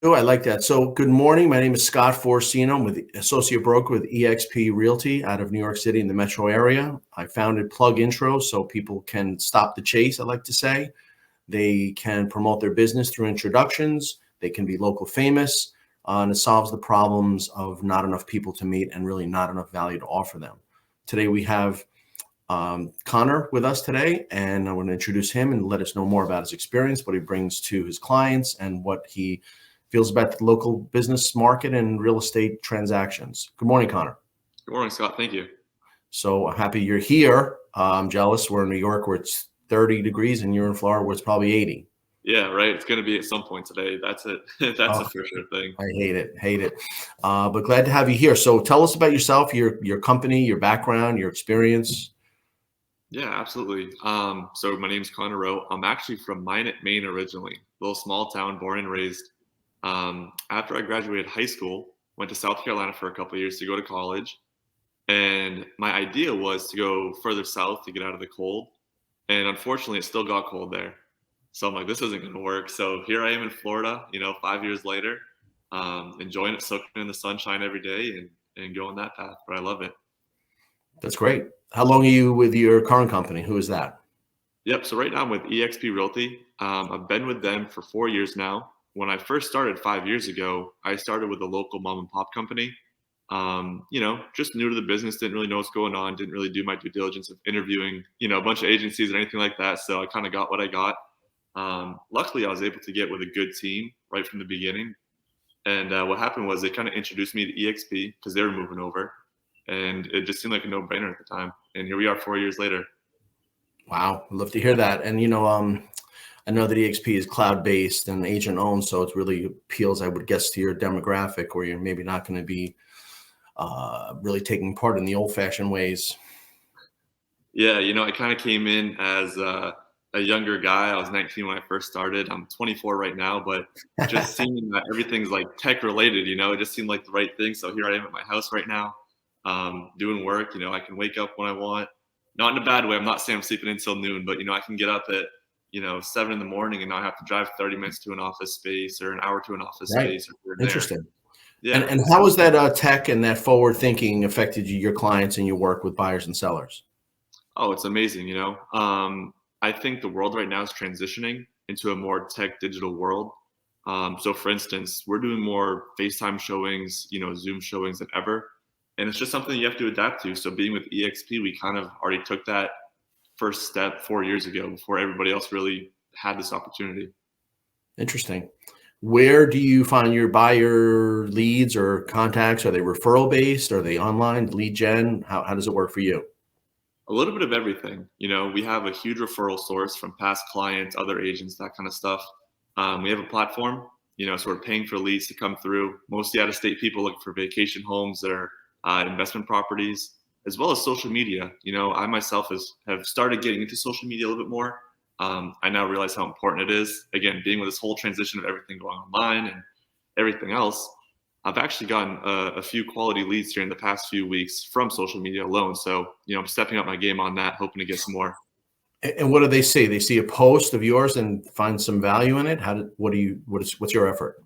Oh, I like that. So good morning. My name is Scott Forcino. I'm with Associate Broker with Exp Realty out of New York City in the metro area. I founded PlugIntro so people can stop the chase, I like to say. They can promote their business through introductions. They can be local famous, and it solves the problems of not enough people to meet and really not enough value to offer them. Today we have Connor with us today, and I want to introduce him and let us know more about his experience, what he brings to his clients, and what he feels about the local business market and real estate transactions. Good morning, Connor. Good morning, Scott. Thank you. So happy you're here. I'm jealous. We're in New York where it's 30 degrees and you're in Florida where it's probably 80. Yeah, right. It's going to be at some point today. That's it. That's a for sure thing. I hate it. But glad to have you here. So tell us about yourself, your company, your background, your experience. Yeah, absolutely. So my name's Connor Rowe. I'm actually from Minot, Maine originally, a little small town, born and raised. After I graduated high school, went to South Carolina for a couple of years to go to college. And my idea was to go further south to get out of the cold. And unfortunately, it still got cold there. So I'm like, this isn't going to work. So here I am in Florida, 5 years later, enjoying it, soaking in the sunshine every day and going that path. But I love it. That's great. How long are you with your current company? Who is that? Yep. So right now I'm with Exp Realty. I've been with them for 4 years now. When I first started 5 years ago, I started with a local mom and pop company. Just new to the business, didn't really know what's going on, didn't really do my due diligence of interviewing, a bunch of agencies or anything like that. So I kind of got what I got. Luckily, I was able to get with a good team right from the beginning. And what happened was they kind of introduced me to EXP because they were moving over. And it just seemed like a no-brainer at the time. And here we are 4 years later. Wow. I'd love to hear that. And, I know that EXP is cloud-based and agent-owned, so it really appeals, I would guess, to your demographic where you're maybe not going to be really taking part in the old-fashioned ways. Yeah, I kind of came in as a younger guy. I was 19 when I first started. I'm 24 right now, but just seeing that everything's like tech-related, it just seemed like the right thing. So here I am at my house right now, doing work. I can wake up when I want. Not in a bad way. I'm not saying I'm sleeping until noon, but, I can get up at 7 in the morning and not have to drive 30 minutes to an office space or an hour to an office space. Interesting. Yeah. And how has that tech and that forward thinking affected your clients and your work with buyers and sellers? Oh, it's amazing. I think the world right now is transitioning into a more tech digital world. So for instance, we're doing more FaceTime showings, Zoom showings than ever. And it's just something you have to adapt to. So being with EXP, we kind of already took that first step 4 years ago before everybody else really had this opportunity. Interesting. Where do you find your buyer leads or contacts? Are they referral based? Are they online lead gen? How does it work for you? A little bit of everything. We have a huge referral source from past clients, other agents, that kind of stuff. We have a platform, so we're paying for leads to come through, mostly out of state people looking for vacation homes or investment properties, as well as social media. I myself have started getting into social media a little bit more. I now realize how important it is. Again, being with this whole transition of everything going online and everything else, I've actually gotten a few quality leads here in the past few weeks from social media alone. So, I'm stepping up my game on that, hoping to get some more. And what do they see? They see a post of yours and find some value in it. What's your effort?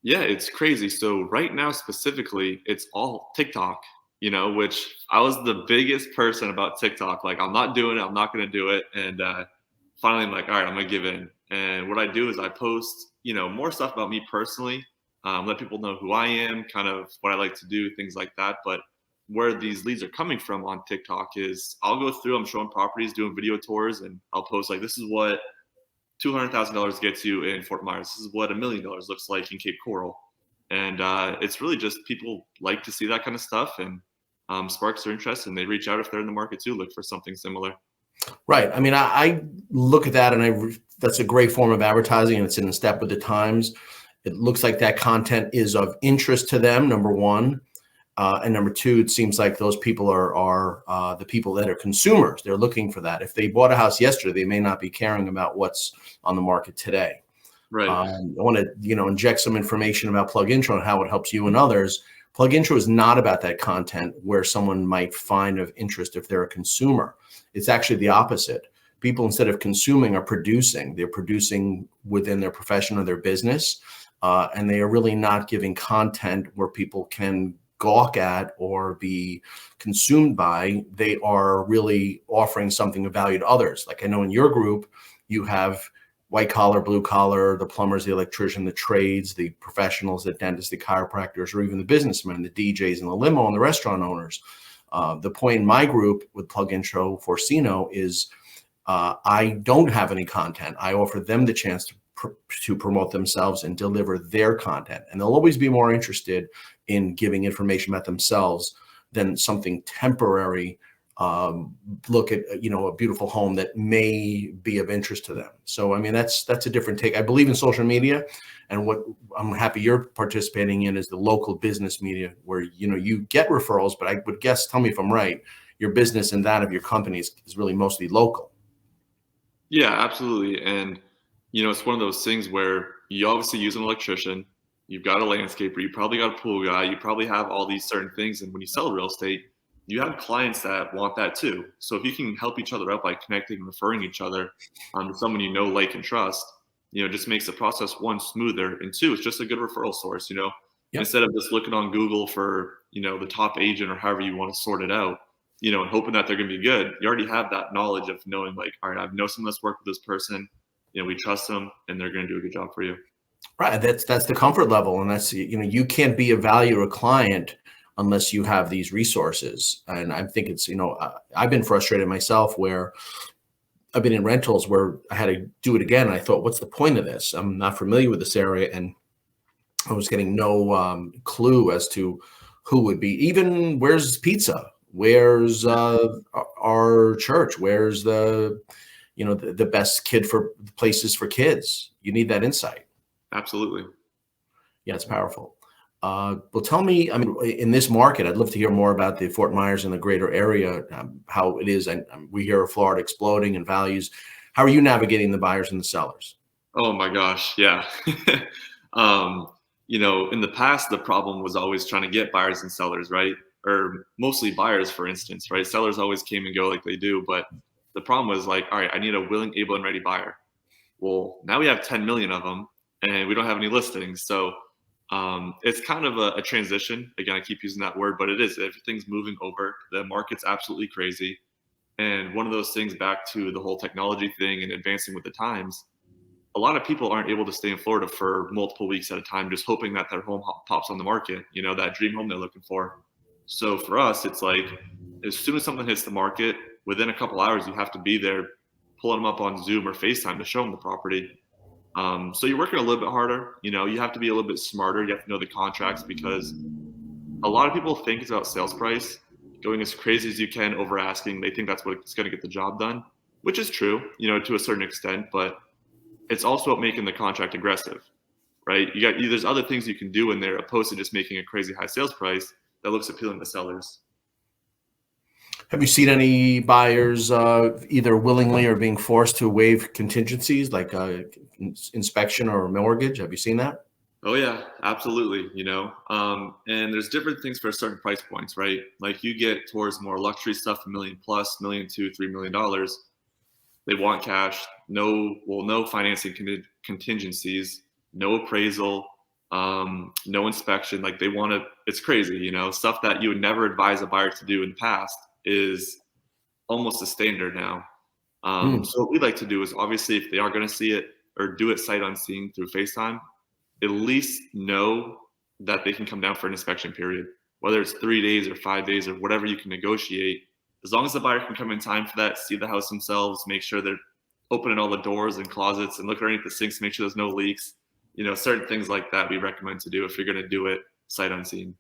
Yeah, it's crazy. So right now specifically, it's all TikTok, which I was the biggest person about TikTok. Like, I'm not doing it. I'm not going to do it. And finally, I'm like, all right, I'm going to give in. And what I do is I post, more stuff about me personally, let people know who I am, kind of what I like to do, things like that. But where these leads are coming from on TikTok is I'll go through, I'm showing properties, doing video tours, and I'll post like, this is what $200,000 gets you in Fort Myers. This is what $1 million looks like in Cape Coral. And it's really just people like to see that kind of stuff and sparks their interest, and they reach out if they're in the market too, look for something similar. Right. I mean, I look at that and that's a great form of advertising and it's in step with the times. It looks like that content is of interest to them, number one. And number two, it seems like those people are the people that are consumers. They're looking for that. If they bought a house yesterday, they may not be caring about what's on the market today. Right. I want to, inject some information about PlugIntro and how it helps you and others. PlugIntro is not about that content where someone might find of interest if they're a consumer. It's actually the opposite. People, instead of consuming, are producing. They're producing within their profession or their business. and they are really not giving content where people can gawk at or be consumed by. They are really offering something of value to others. Like I know in your group, you have white collar, blue collar, the plumbers, the electrician, the trades, the professionals, the dentists, the chiropractors, or even the businessmen, the DJs and the limo and the restaurant owners. The point in my group with PlugIntro Forcino is I don't have any content. I offer them the chance to promote themselves and deliver their content. And they'll always be more interested in giving information about themselves than something temporary. Look at, a beautiful home that may be of interest to them. So, I mean, that's a different take. I believe in social media, and what I'm happy you're participating in is the local business media where, you get referrals, but I would guess, tell me if I'm right, your business and that of your company is really mostly local. Yeah, absolutely. And, it's one of those things where you obviously use an electrician, you've got a landscaper, you probably got a pool guy, you probably have all these certain things. And when you sell real estate, you have clients that want that too. So if you can help each other out by connecting and referring each other to someone like, and trust, just makes the process, one, smoother, and two, it's just a good referral source, Yep. instead of just looking on Google for, the top agent or however you want to sort it out, and hoping that they're going to be good. You already have that knowledge of knowing like, all right, I know someone that's worked with this person, we trust them and they're going to do a good job for you. Right. That's the comfort level. And that's, you can't be of value to a client unless you have these resources. And I think it's, I've been frustrated myself where I've been in rentals where I had to do it again. And I thought, what's the point of this? I'm not familiar with this area. And I was getting no clue as to who would be, even where's pizza? Where's our church? Where's the best places for kids? You need that insight. Absolutely. Yeah, it's powerful. Well, tell me, I mean, in this market, I'd love to hear more about the Fort Myers and the greater area, how it is. And we hear of Florida exploding in values. How are you navigating the buyers and the sellers? Oh my gosh. Yeah. In the past, the problem was always trying to get buyers and sellers, right? Or mostly buyers, for instance, right? Sellers always came and go like they do. But the problem was like, all right, I need a willing, able, and ready buyer. Well, now we have 10 million of them and we don't have any listings. So it's kind of a transition. Again, I keep using that word, but it is. Everything's moving over. The market's absolutely crazy. And one of those things, back to the whole technology thing and advancing with the times, a lot of people aren't able to stay in Florida for multiple weeks at a time, just hoping that their home pops on the market, that dream home they're looking for. So for us, it's like, as soon as something hits the market, within a couple hours, you have to be there, pulling them up on Zoom or FaceTime to show them the property. So you're working a little bit harder. You have to be a little bit smarter. You have to know the contracts, because a lot of people think it's about sales price, going as crazy as you can, over asking. They think that's what's going to get the job done, which is true, to a certain extent, but it's also about making the contract aggressive, right? There's other things you can do in there opposed to just making a crazy high sales price that looks appealing to sellers. Have you seen any buyers either willingly or being forced to waive contingencies like inspection or mortgage? Have you seen that? Oh yeah, absolutely. And there's different things for certain price points, right? Like you get towards more luxury stuff, $1 million plus, $1 million, $2, $3 million. They want cash, no financing contingencies, no appraisal, no inspection. Like they want to, it's crazy, stuff that you would never advise a buyer to do in the past is almost a standard now. So what we like to do is, obviously, if they are going to see it or do it sight unseen through FaceTime, at least know that they can come down for an inspection period, whether it's 3 days or 5 days or whatever you can negotiate. As long as the buyer can come in time for that, see the house themselves, make sure they're opening all the doors and closets and look underneath the sinks, make sure there's no leaks. Certain things like that we recommend to do if you're going to do it sight unseen.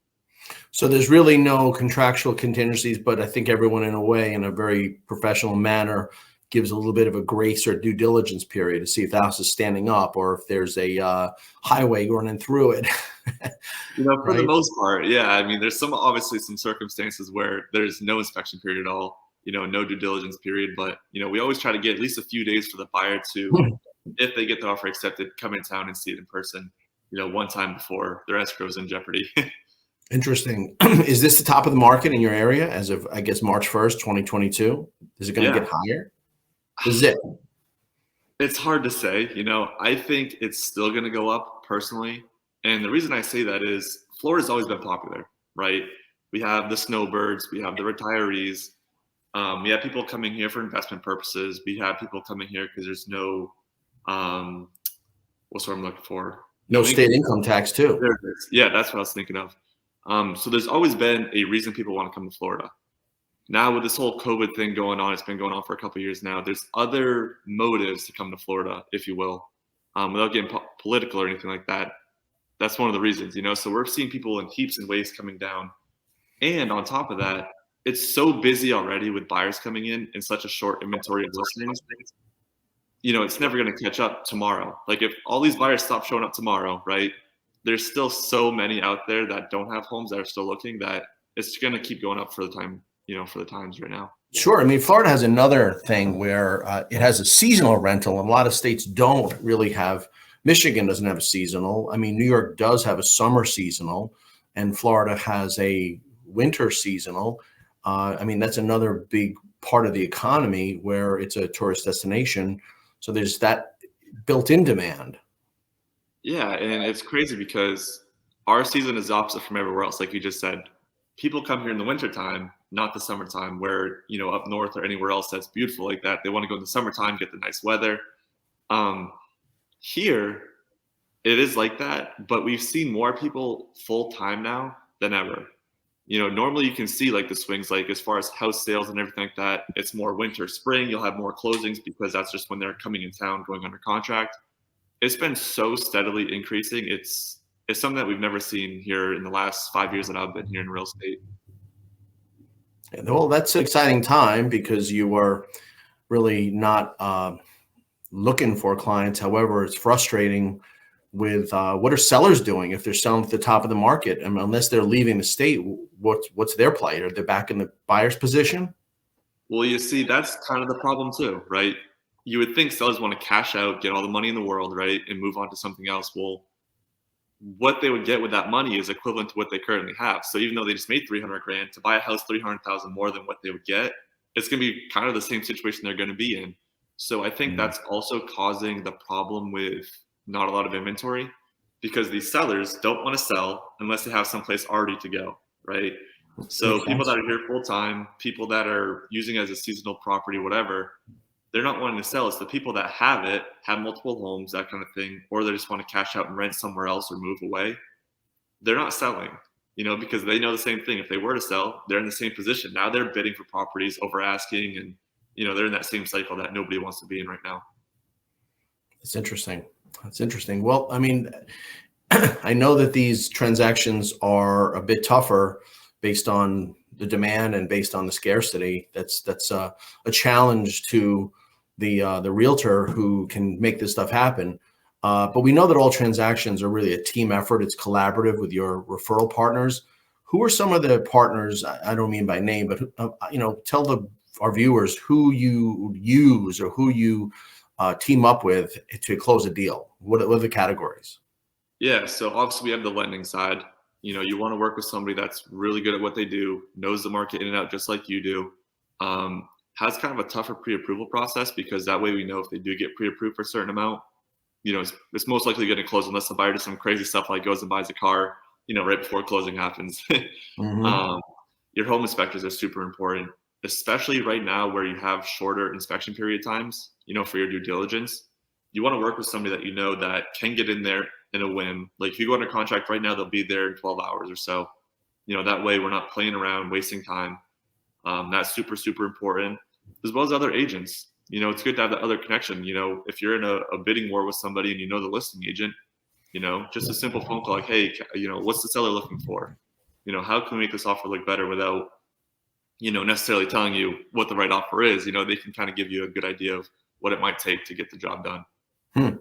So there's really no contractual contingencies, but I think everyone, in a way, in a very professional manner, gives a little bit of a grace or due diligence period to see if the house is standing up or if there's a highway running through it. For right? The most part, yeah. I mean, there's obviously some circumstances where there's no inspection period at all, no due diligence period. But, we always try to get at least a few days for the buyer to, if they get the offer accepted, come in town and see it in person, one time before their escrow is in jeopardy. Interesting. Is this the top of the market in your area as of, I guess, March 1st, 2022? Is it going to get higher? This is it. It's hard to say. I think it's still going to go up personally. And the reason I say that is Florida's always been popular, right? We have the snowbirds, we have the retirees, we have people coming here for investment purposes. We have people coming here because there's no, what's what I'm looking for? No No state income. income tax too. There it is. Yeah, that's what I was thinking of. So there's always been a reason people want to come to Florida. Now with this whole COVID thing going on, it's been going on for a couple of years now. There's other motives to come to Florida, if you will, without getting political or anything like that. That's one of the reasons, So we're seeing people in heaps and waves coming down, and on top of that, it's so busy already with buyers coming in such a short inventory of listings. It's never going to catch up tomorrow. Like if all these buyers stop showing up tomorrow, right? There's still so many out there that don't have homes that are still looking that it's going to keep going up for the time, for the times right now. Sure. I mean, Florida has another thing where it has a seasonal rental, and a lot of states don't really have. Michigan doesn't have a seasonal. I mean, New York does have a summer seasonal, and Florida has a winter seasonal. I mean, that's another big part of the economy where it's a tourist destination. So there's that built-in demand. Yeah, and it's crazy because our season is opposite from everywhere else. Like you just said, people come here in the wintertime, not the summertime, where, up north or anywhere else that's beautiful like that. They want to go in the summertime, get the nice weather. Here, it is like that, but we've seen more people full time now than ever. Normally you can see like the swings, like as far as house sales and everything like that. It's more winter, spring. You'll have more closings because that's just when they're coming in town, going under contract. It's been so steadily increasing. It's something that we've never seen here in the last 5 years that I've been here in real estate. Well, that's an exciting time because you are really not looking for clients. However, it's frustrating with what are sellers doing if they're selling at the top of the market? I mean, unless they're leaving the state, what's their plight? Are they back in the buyer's position? Well, you see, that's kind of the problem too, right? You would think sellers want to cash out, get all the money in the world, right, and move on to something else. Well, what they would get with that money is equivalent to what they currently have. So even though they just made 300 grand to buy a house, 300,000 more than what they would get, it's going to be kind of the same situation they're going to be in. So I think that's also causing the problem with not a lot of inventory, because these sellers don't want to sell unless they have someplace already to go, right? So people that are here full time, people that are using it as a seasonal property, whatever, they're not wanting to sell. It's the people that have it, have multiple homes, that kind of thing, or they just want to cash out and rent somewhere else or move away. They're not selling, because they know the same thing. If they were to sell, they're in the same position. Now they're bidding for properties, over asking, and they're in that same cycle that nobody wants to be in right now. It's interesting. That's interesting. Well, I mean, I know that these transactions are a bit tougher based on the demand and based on the scarcity. That's a challenge to the realtor who can make this stuff happen. But we know that all transactions are really a team effort. It's collaborative with your referral partners. Who are some of the partners? I don't mean by name, but tell our viewers who you use or who you team up with to close a deal. What are the categories? Yeah, so obviously we have the lending side. You want to work with somebody that's really good at what they do, knows the market in and out just like you do, has kind of a tougher pre-approval process, because that way we know if they do get pre-approved for a certain amount, it's most likely going to close unless the buyer does some crazy stuff like goes and buys a car, right before closing happens. Your home inspectors are super important, especially right now where you have shorter inspection period times, for your due diligence. You want to work with somebody that that can get in there in a whim. Like if you go under contract right now, they'll be there in 12 hours or so. That way we're not playing around, wasting time. That's super, super important, as well as other agents. It's good to have that other connection. If you're in a bidding war with somebody and the listing agent, just a simple phone call like, hey, what's the seller looking for? How can we make this offer look better without, necessarily telling you what the right offer is? They can kind of give you a good idea of what it might take to get the job done.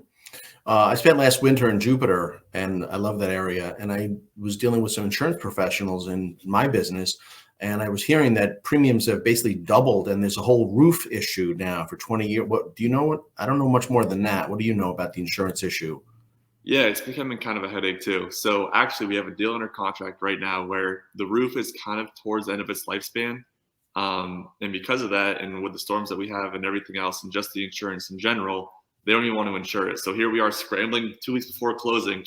I spent last winter in Jupiter, and I love that area. And I was dealing with some insurance professionals in my business, and I was hearing that premiums have basically doubled, and there's a whole roof issue now for 20 years. What do you know? What I don't know much more than that. What do you know about the insurance issue? Yeah, it's becoming kind of a headache too. So actually, we have a deal under contract right now where the roof is kind of towards the end of its lifespan. And because of that, and with the storms that we have and everything else, and just the insurance in general, they don't even want to insure it. So here we are scrambling 2 weeks before closing,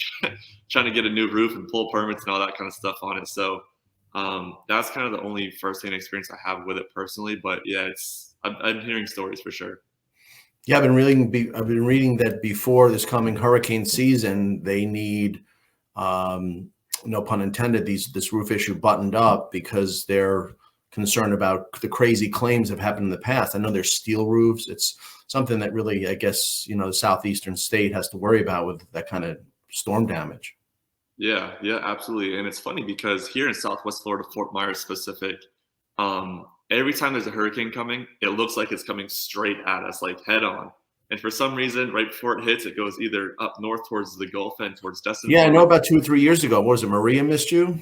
trying to get a new roof and pull permits and all that kind of stuff on it. So that's kind of the only firsthand experience I have with it personally. But yeah, I'm hearing stories for sure. Yeah, I've been reading that before this coming hurricane season, they need, no pun intended, this roof issue buttoned up because they're concerned about the crazy claims that have happened in the past. I know there's steel roofs. It's something that really, I guess, the southeastern state has to worry about with that kind of storm damage. Yeah, yeah, absolutely. And it's funny because here in Southwest Florida, Fort Myers specific, every time there's a hurricane coming, it looks like it's coming straight at us, like head on. And for some reason, right before it hits, it goes either up north towards the Gulf and towards Destin, Yeah, I know Florida. about 2 or 3 years ago. What was it? Maria missed you?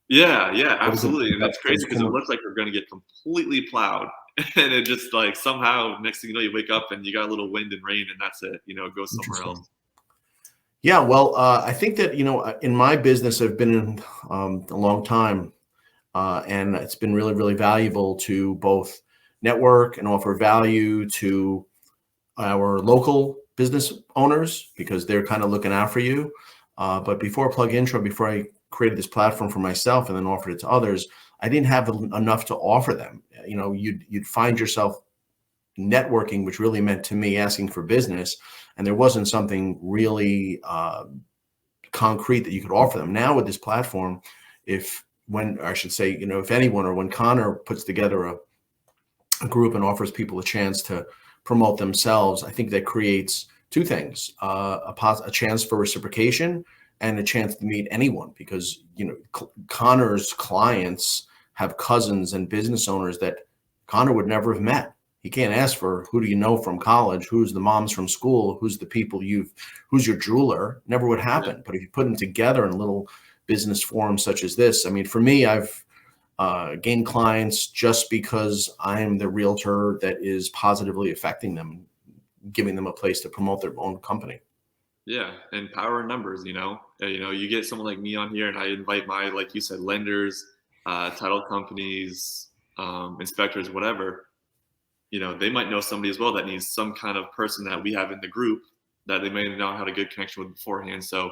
Yeah, yeah, What was it? absolutely. And That it's was crazy because it coming. looks like we're going to get completely plowed. And it just like somehow, next thing you know, you wake up and you got a little wind and rain, and that's it. It goes somewhere else. Interesting. Yeah, well, I think that, in my business, I've been in a long time, and it's been really, really valuable to both network and offer value to our local business owners because they're kind of looking out for you. But before PlugIntro, before I created this platform for myself and then offered it to others, I didn't have enough to offer them. You'd find yourself networking, which really meant to me asking for business, and there wasn't something really concrete that you could offer them. Now with this platform, if anyone, or when Connor puts together a group and offers people a chance to promote themselves, I think that creates two things: a chance for reciprocation and a chance to meet anyone. Because Connor's clients have cousins and business owners that Connor would never have met. He can't ask for who do you know from college, who's the moms from school, who's the people who's your jeweler. Never would happen. But if you put them together in a little business forum such as this, I mean, for me, I've gained clients just because I'm the realtor that is positively affecting them, giving them a place to promote their own company. Yeah, and power in numbers. You get someone like me on here, and I invite my, like you said, lenders, title companies, inspectors, whatever. They might know somebody as well that needs some kind of person that we have in the group that they may not have a good connection with beforehand. So,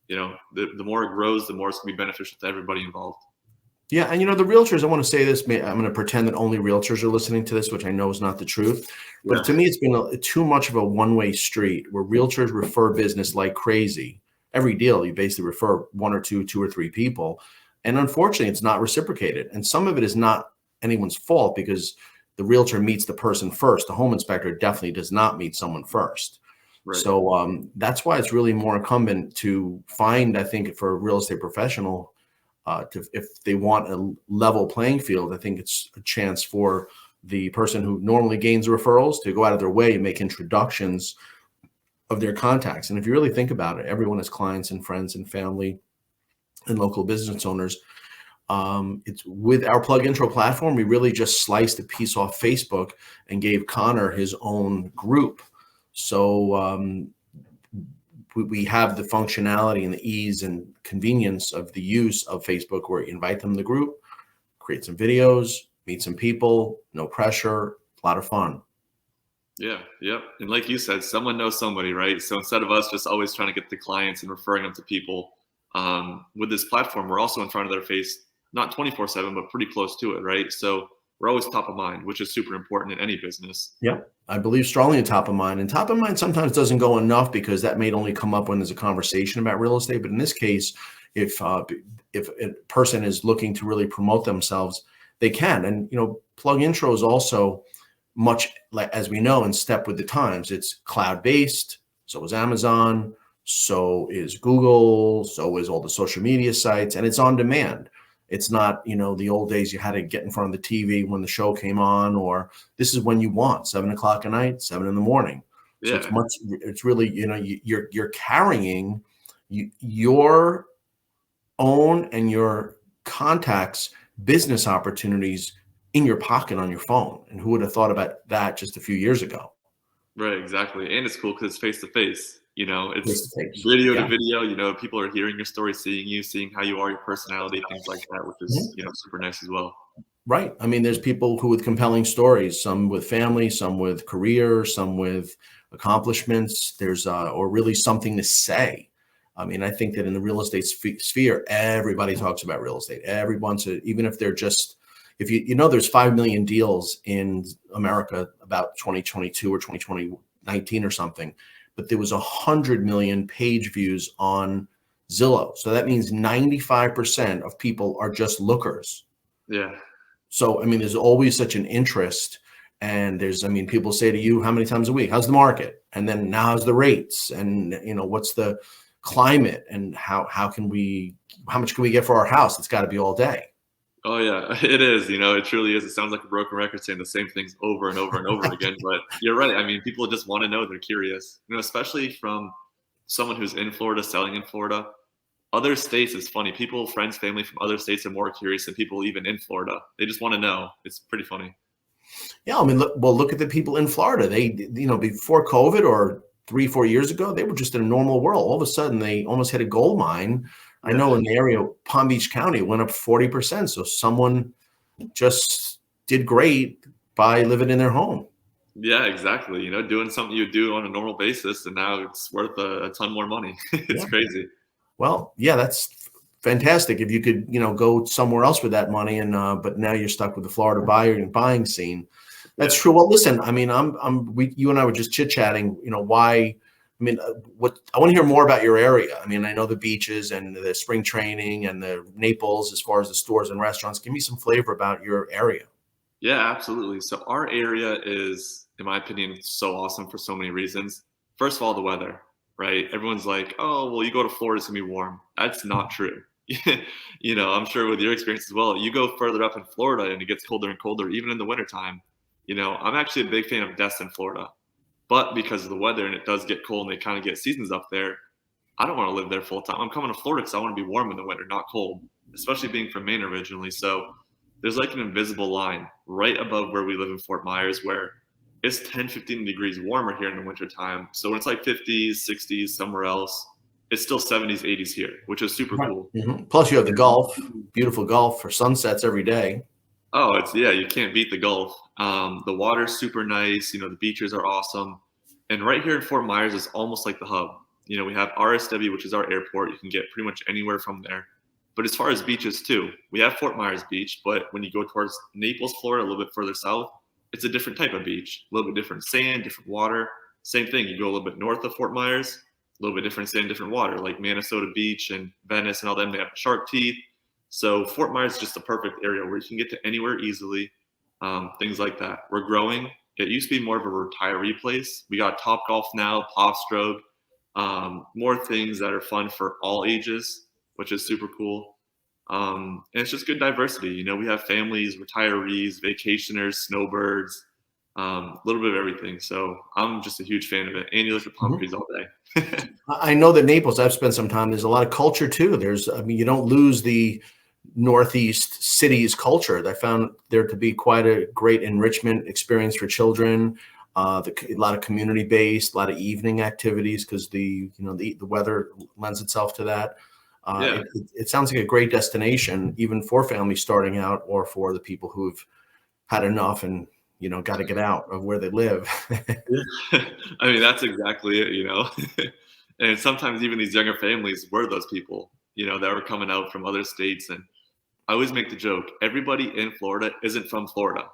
the more it grows, the more it's gonna be beneficial to everybody involved. Yeah, and the realtors, I want to say this, I'm going to pretend that only realtors are listening to this, which I know is not the truth. Yeah, But to me, it's been too much of a one-way street where realtors refer business like crazy. Every deal, you basically refer one or two or three people. And unfortunately, it's not reciprocated. And some of it is not anyone's fault because the realtor meets the person first. The home inspector definitely does not meet someone first. right. So that's why it's really more incumbent to find, I think, for a real estate professional, if they want a level playing field, I think it's a chance for the person who normally gains referrals to go out of their way and make introductions of their contacts. And if you really think about it, everyone has clients and friends and family and local business owners. It's with our PlugIntro platform, we really just sliced a piece off Facebook and gave Connor his own group. So we have the functionality and the ease and convenience of the use of Facebook, where you invite them to the group, create some videos, meet some people, no pressure, a lot of fun. Yeah, yep. And like you said, someone knows somebody, right? So instead of us just always trying to get the clients and referring them to people, with this platform, we're also in front of their face, not 24/7, but pretty close to it, right? So we're always top of mind, which is super important in any business. Yeah, I believe strongly in top of mind. And top of mind sometimes doesn't go enough because that may only come up when there's a conversation about real estate. But in this case, if a person is looking to really promote themselves, they can. And PlugIntro is also much like, as we know, in step with the times. It's cloud-based. So is Amazon. So is Google. So is all the social media sites, and it's on demand. It's not, the old days you had to get in front of the TV when the show came on, or this is when you want, 7 o'clock at night, 7 in the morning. So Yeah, it's really, you're carrying your own and your contacts business opportunities in your pocket on your phone. And who would have thought about that just a few years ago? right, exactly. And it's cool because it's face to face. Face It's to face. video to Yeah. video. People are hearing your story, seeing you, seeing how you are, your personality, things like that, which is Mhm. super nice as well. Right. I mean, there's people who with compelling stories, some with family, some with career, some with accomplishments. There's or really something to say. I mean, I think that in the real estate sphere, everybody talks about real estate. Everyone's even if they're just if there's 5 million deals in America about 2022 or 2019 or something, but there was 100 million page views on Zillow. So that means 95% of people are just lookers. Yeah. So, I mean, there's always such an interest. And I mean, people say to you, how many times a week? How's the market? And then now how's the rates? And, what's the climate? And how much can we get for our house? It's got to be all day. Oh yeah, it is. It truly is. It sounds like a broken record saying the same things over and over and over again. But you're right. I mean, people just want to know. They're curious. Especially from someone who's in Florida, selling in Florida. Other states is funny. People, friends, family from other states are more curious than people even in Florida. They just want to know. It's pretty funny. Yeah, I mean, look at the people in Florida. They, before COVID or 3-4 years ago, they were just in a normal world. All of a sudden, they almost hit a gold mine. I Yeah. know in the area, Palm Beach County went up 40%. So someone just did great by living in their home. Yeah, exactly. Doing something you do on a normal basis, and now it's worth a ton more money. It's Yeah. crazy. Well, yeah, that's fantastic. If you could, go somewhere else with that money, and but now you're stuck with the Florida buyer and buying scene. That's Yeah. true. Well, listen, I mean, you and I were just chit chatting. Why? I mean, what I want to hear more about your area. I mean, I know the beaches and the spring training and the Naples, as far as the stores and restaurants. Give me some flavor about your area. Yeah, absolutely. So our area is, in my opinion, so awesome for so many reasons. First of all, the weather, right? Everyone's like, "Oh, well, you go to Florida, it's gonna be warm." That's not true. I'm sure with your experience as well, you go further up in Florida and it gets colder and colder, even in the wintertime. I'm actually a big fan of Destin, Florida, but because of the weather and it does get cold and they kind of get seasons up there, I don't want to live there full time. I'm coming to Florida because I want to be warm in the winter, not cold, especially being from Maine originally. So there's like an invisible line right above where we live in Fort Myers where it's 10, 15 degrees warmer here in the wintertime. So when it's like 50s, 60s somewhere else, it's still 70s, 80s here, which is super Right. cool. Mhm. Plus, you have the Gulf, beautiful Gulf for sunsets every day. Oh, yeah, you can't beat the Gulf. The water's super nice. The beaches are awesome. And right here in Fort Myers is almost like the hub. We have RSW, which is our airport. You can get pretty much anywhere from there. But as far as beaches too, we have Fort Myers Beach, but when you go towards Naples, Florida, a little bit further south, it's a different type of beach, a little bit different sand, different water. Same thing, you go a little bit north of Fort Myers, a little bit different sand, different water, like Minnesota Beach and Venice and all them. They have shark teeth. So Fort Myers is just a perfect area where you can get to anywhere easily, things like that. We're growing. It used to be more of a retiree place. We got Top Golf now, Pop Stroke, more things that are fun for all ages, which is super cool. And it's just good diversity. We have families, retirees, vacationers, snowbirds, a little bit of everything. So I'm just a huge fan of it. And you look at palm trees all day. I know that Naples, I've spent some time. There's a lot of culture too. I mean, you don't lose the Northeast cities culture. I found there to be quite a great enrichment experience for children. A lot of community based, a lot of evening activities because the weather lends itself to that. Yeah. It sounds like a great destination, even for families starting out or for the people who've had enough and got to get out of where they live. Yeah. I mean, that's exactly it. And sometimes even these younger families were those people, that were coming out from other states. And I always make the joke, everybody in Florida isn't from Florida.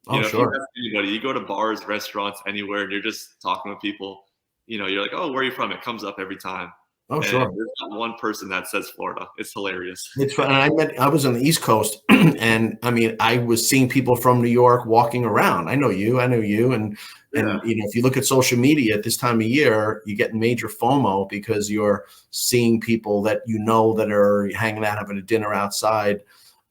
Oh, If you sure. ask anybody, you go to bars, restaurants, anywhere, and you're just talking with people, you're like, "Oh, where are you from?" It comes up every time. Oh, And sure. there's not one person that says Florida. It's hilarious. It's fun. I was on the East Coast, and I mean, I was seeing people from New York walking around. I know you, and Yeah. if you look at social media at this time of year, you get major FOMO because you're seeing people that that are hanging out having a dinner outside.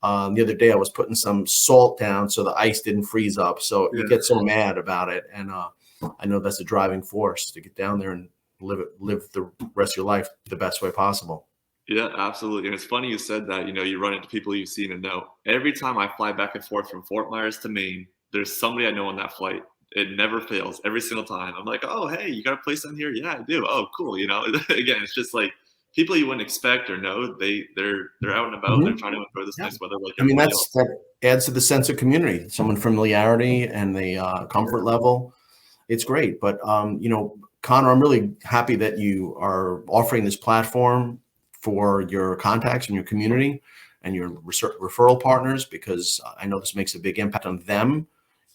The other day, I was putting some salt down so the ice didn't freeze up. So you get so mad about it, and I know that's a driving force to get down there and live the rest of your life the best way possible. Yeah, absolutely. And it's funny you said that, you run into people you've seen and know. Every time I fly back and forth from Fort Myers to Maine, there's somebody I know on that flight. It never fails every single time. I'm like, "Oh, hey, you got a place down here?" "Yeah, I do." "Oh, cool." Again, it's just like people you wouldn't expect or know, they're out and about. They're trying to enjoy this Yeah. nice weather like I mean, everybody else. that adds to the sense of community, someone familiarity and the comfort level. It's great. But, Connor, I'm really happy that you are offering this platform for your contacts and your community and your referral partners, because I know this makes a big impact on them.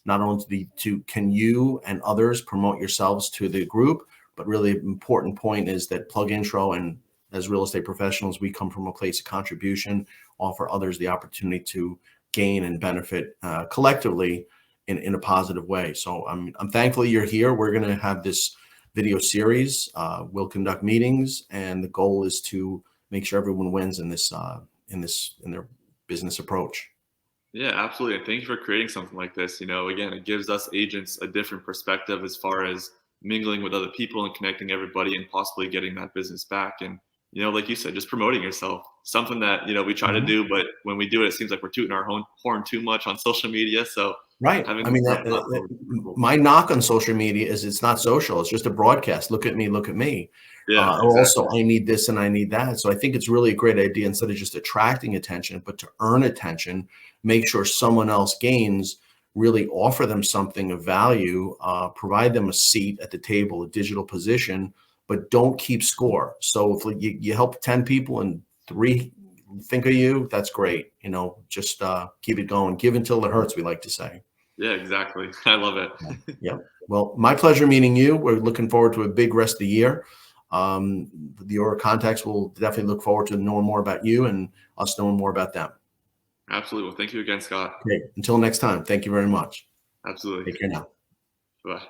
Not only can you and others promote yourselves to the group, but really important point is that PlugIntro, and as real estate professionals, we come from a place of contribution, offer others the opportunity to gain and benefit collectively in a positive way. So I'm thankful you're here. We're going to have this video series. We'll conduct meetings, and the goal is to make sure everyone wins in their business approach. Yeah, absolutely. And thank you for creating something like this. Again, it gives us agents a different perspective as far as mingling with other people and connecting everybody and possibly getting that business back. And, like you said, just promoting yourself, something that, we try to do, but when we do it, it seems like we're tooting our own horn too much on social media. So Right. having I mean, this platform is pretty cool. my knock on social media is it's not social. It's just a broadcast. Look at me, look at me. Yeah, Or exactly. also, I need this and I need that. So I think it's really a great idea, instead of just attracting attention, but to earn attention, make sure someone else gains, really offer them something of value, provide them a seat at the table, a digital position, but don't keep score. So if you help 10 people and 3 think of you, that's great. Just keep it going. Give until it hurts, we like to say. Yeah, exactly. I love it. Yeah. Well, my pleasure meeting you. We're looking forward to a big rest of the year. Your contacts will definitely look forward to knowing more about you and us knowing more about them. Absolutely. Well, thank you again, Scott. Okay. Until next time, thank you very much. Absolutely. Take care now. Bye.